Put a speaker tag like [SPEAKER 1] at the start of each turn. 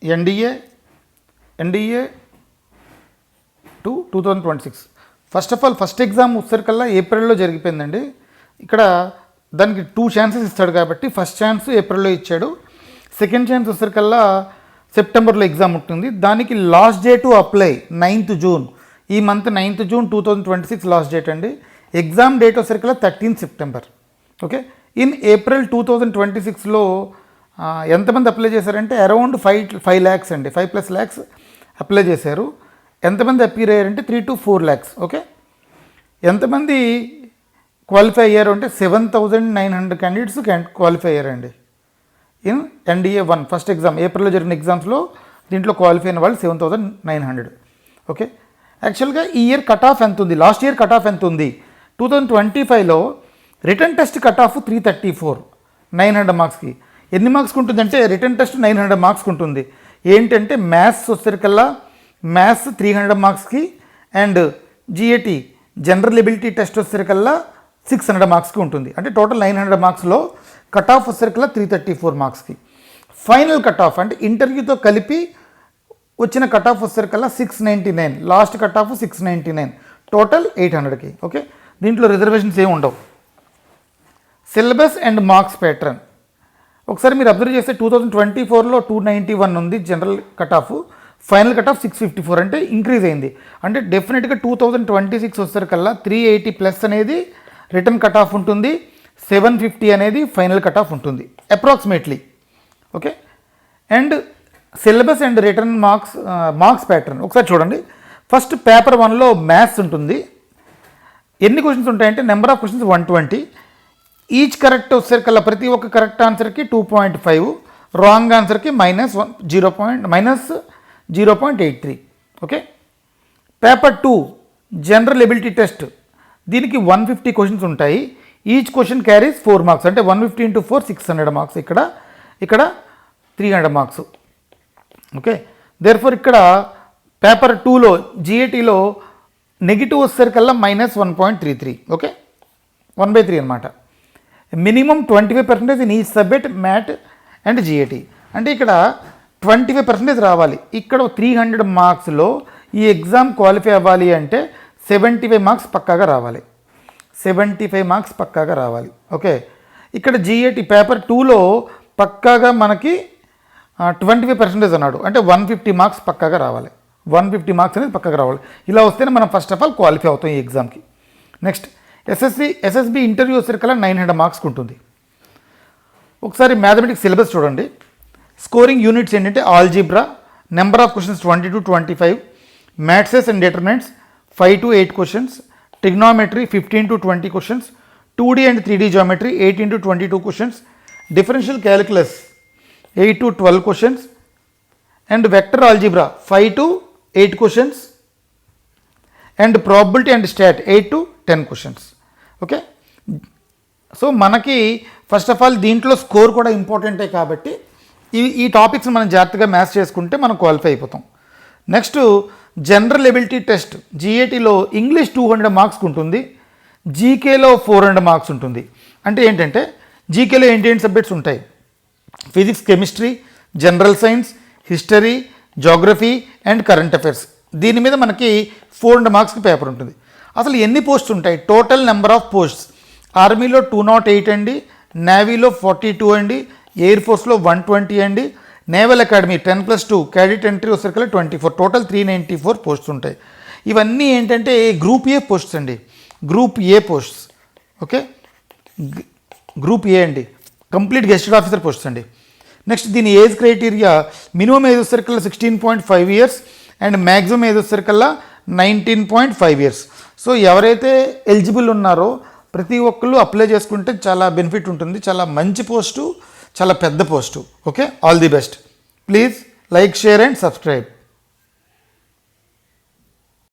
[SPEAKER 1] NDA to 2026. First of all first exam వచ్చేసరికల్లా ఏప్రిల్లో జరిగిపోయిందండి. ఇక్కడ దానికి 2 ఛాన్సెస్ ఇస్తాడు కాబట్టి ఫస్ట్ ఛాన్స్ ఏప్రిల్లో ఇచ్చాడు. సెకండ్ ఛాన్స్ వచ్చేసరికల్లా సెప్టెంబర్లో ఎగ్జామ్ ఉంటుంది. దానికి last date to apply 9th June. ఈ month 9th June 2026 last date అండి. ఎగ్జామ్ డేట్ వచ్చేసరికల్లా 13th September. Okay, in April 2026లో ఎంతమంది అప్లై చేశారంటే అరౌండ్ 5 lakhs అండి, 5+ lakhs అప్లై చేశారు. ఎంతమంది అపీర్ అయ్యారంటే 3 to 4 lakhs. ఓకే, ఎంతమంది క్వాలిఫై అయ్యారు అంటే 7,900 క్యాండిడేట్స్ క్వాలిఫై అయ్యారండి ఇన్ ఎన్డీఏ 1 ఫస్ట్ ఎగ్జామ్. ఏప్రిల్లో జరిగిన ఎగ్జామ్స్లో దీంట్లో క్వాలిఫై అయిన వాళ్ళు 7,900. ఓకే, యాక్చువల్గా ఈ ఇయర్ కట్ ఆఫ్ ఎంత ఉంది, లాస్ట్ ఇయర్ కట్ ఆఫ్ ఎంత ఉంది? 2025లో రిటర్న్ టెస్ట్ కట్ ఆఫ్ 334, 900 మార్క్స్కి. ఎన్ని మార్క్స్కి ఉంటుందంటే రిటర్న్ టెస్ట్ 900 మార్క్స్కి ఉంటుంది. ఏంటంటే మ్యాథ్స్ వచ్చేసరికల్లా మ్యాథ్స్ 300 మార్క్స్కి and GAT general ability test వచ్చేసరికల్లా 600 మార్క్స్కి ఉంటుంది. అంటే టోటల్ 900 మార్క్స్లో కట్ ఆఫ్ వచ్చేసరికల్లా 334 మార్క్స్కి. ఫైనల్ కట్ ఆఫ్ అంటే ఇంటర్వ్యూతో కలిపి వచ్చిన కట్ ఆఫ్ వచ్చేసరికల్లా 699, లాస్ట్ కట్ ఆఫ్ 699, టోటల్ 800కి. ఓకే, దీంట్లో రిజర్వేషన్స్ ఏమి ఉండవు. సిలబస్ అండ్ మార్క్స్ ప్యాటర్న్ ఒకసారి మీరు అబ్జర్వ్ చేస్తే 2024లో 291 ఉంది general cut off, final cut off 654, అంటే ఇంక్రీజ్ అయింది. అంటే డెఫినెట్గా 2026 వచ్చేసరికల్లా 380+ అనేది రిటర్న్ కట్ ఆఫ్ ఉంటుంది, 750 అనేది ఫైనల్ కట్ ఆఫ్ ఉంటుంది approximately. Okay, and syllabus and return marks pattern ఒకసారి చూడండి. ఫస్ట్ పేపర్ 1లో మ్యాథ్స్ ఉంటుంది. ఎన్ని క్వశ్చన్స్ ఉంటాయంటే number of questions 120. Each correct వచ్చేసరికల్లా ప్రతి ఒక్క కరెక్ట్ ఆన్సర్కి 2.5, రాంగ్ ఆన్సర్కి -0.83. Okay, paper 2 general ability test, దీనికి 150 క్వశ్చన్స్ ఉంటాయి. ఈచ్ క్వశ్చన్ క్యారీస్ 4 మార్క్స్, అంటే 150 into 4 600 మార్క్స్. ఇక్కడ 300 మార్క్స్. ఓకే, దేర్ఫోర్ ఇక్కడ పేపర్ 2లో జిఏటీలో నెగిటివ్ వచ్చేసరికల్లా -1.33. ఓకే, 1/3 అనమాట. Minimum 25% in each subject math and GAT, అంటే ఇక్కడ 25% రావాలి. ఇక్కడ 300 మార్క్స్లో ఈ ఎగ్జామ్ క్వాలిఫై అవ్వాలి అంటే 75 మార్క్స్ పక్కాగా రావాలి, 75 మార్క్స్ పక్కాగా రావాలి. ఓకే, ఇక్కడ జిఏటీ పేపర్ 2లో పక్కాగా మనకి 25% అన్నాడు, అంటే 150 మార్క్స్ పక్కాగా రావాలి, 150 మార్క్స్ అనేది పక్కాగా రావాలి. ఇలా వస్తేనే మనం ఫస్ట్ ఆఫ్ ఆల్ క్వాలిఫై అవుతాం ఈ ఎగ్జామ్కి. నెక్స్ట్ ఎస్ఎస్బి ఇంటర్వ్యూ వచ్చేసరికల్లా 900 మార్క్స్కి ఉంటుంది. ఒకసారి మ్యాథమెటిక్స్ సిలబస్ చూడండి. స్కోరింగ్ యూనిట్స్ ఏంటంటే algebra, number of questions 20 to 25, మ్యాట్సెస్ and determinants 5 to 8 questions, trigonometry 15 to 20 questions, 2D and 3D geometry 18 to 22 questions, differential calculus 8 to 12 questions, and vector algebra 5 to 8 questions, and probability and stat 8 to 10 questions. Okay, so మనకి first of all దీంట్లో score కూడా ఇంపార్టెంటే కాబట్టి ఈ topics మనం జాగ్రత్తగా maths చేసుకుంటే మనం క్వాలిఫై అయిపోతాం. నెక్స్ట్ జనరల్ ఎబిలిటీ టెస్ట్ జిఏటీలో ఇంగ్లీష్ 200 మార్క్స్కి ఉంటుంది, జీకేలో 400 మార్క్స్ ఉంటుంది. అంటే ఏంటంటే జీకేలో ఏంటి సబ్జెక్ట్స్ ఉంటాయి? Physics, chemistry, general science, history, geography and current affairs. దీని మీద మనకి 400 మార్క్స్కి పేపర్ ఉంటుంది. అసలు ఎన్ని పోస్ట్స్ ఉంటాయి? టోటల్ నెంబర్ ఆఫ్ పోస్ట్స్ ఆర్మీలో 208 అండి, నేవీలో 42 అండి, ఎయిర్ ఫోర్స్లో 120 అండి, నేవల్ అకాడమీ 10+2, క్యాడెట్ ఎంట్రీ వచ్చేసరికి 24, టోటల్ 394 పోస్ట్స్ ఉంటాయి. ఇవన్నీ ఏంటంటే గ్రూప్ ఏ పోస్ట్స్ అండి, group A posts. Okay, group A అండి, కంప్లీట్ గెస్టెడ్ ఆఫీసర్ పోస్ట్స్ అండి. నెక్స్ట్ దీని ఏజ్ క్రైటీరియా మినిమం ఏజ్ వచ్చేసరికల్లా 16.5 years అండ్ మ్యాక్సిమం ఏజ్ వచ్చేసరికల్లా 19.5 years. సో ఎవరైతే ఎలిజిబుల్ ఉన్నారో ప్రతి ఒక్కళ్ళు అప్లై చేసుకుంటే చాలా బెనిఫిట్ ఉంటుంది, చాలా మంచి పోస్టు, చాలా పెద్ద post. Okay, all the best. Please like, share and subscribe.